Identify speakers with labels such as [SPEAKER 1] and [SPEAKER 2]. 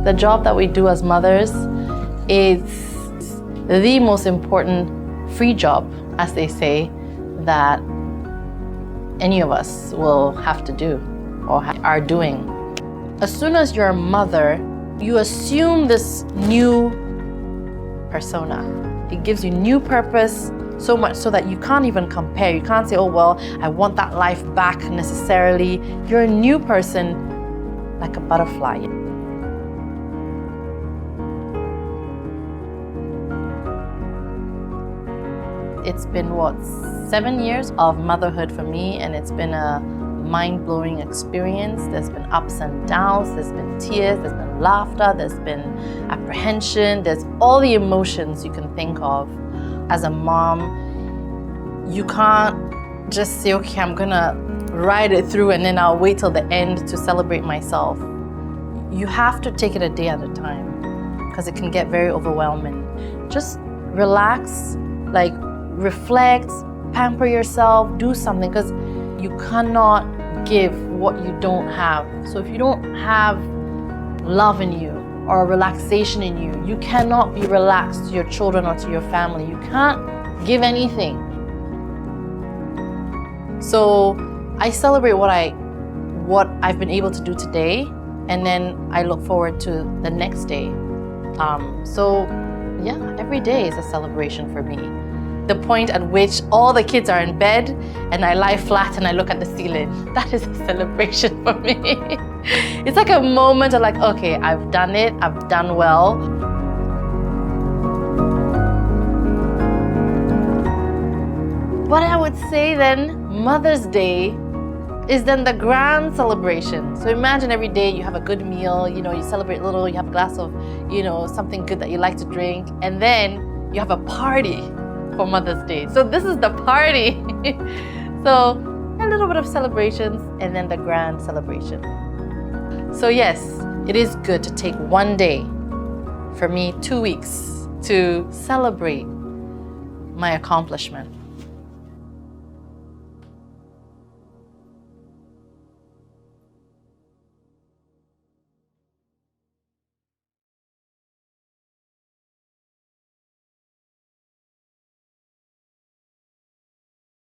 [SPEAKER 1] The job that we do as mothers is the most important free job, as they say, that any of us will have to do or are doing. As soon as you're a mother, you assume this new persona. It gives you new purpose, so much so that you can't even compare. You can't say, oh, well, I want that life back necessarily. You're a new person, like a butterfly. It's been, 7 years of motherhood for me, and it's been a mind-blowing experience. There's been ups and downs, there's been tears, there's been laughter, there's been apprehension, there's all the emotions you can think of. As a mom, you can't just say, okay, I'm gonna ride it through and then I'll wait till the end to celebrate myself. You have to take it a day at a time because it can get very overwhelming. Just relax, like reflect, pamper yourself, do something, because you cannot give what you don't have. So if you don't have love in you or relaxation in you, you cannot be relaxed to your children or to your family. You can't give anything. So I celebrate what I've been able to do today, and then I look forward to the next day. So yeah, every day is a celebration for me. The point at which all the kids are in bed and I lie flat and I look at the ceiling, that is a celebration for me. It's like a moment of like, okay, I've done it, I've done well. But I would say then, Mother's Day is then the grand celebration. So imagine every day you have a good meal, you celebrate a little, you have a glass of, something good that you like to drink, and then you have a party for Mother's Day. So this is the party. So a little bit of celebrations and then the grand celebration. So yes, it is good to take one day, for me 2 weeks, to celebrate my accomplishment.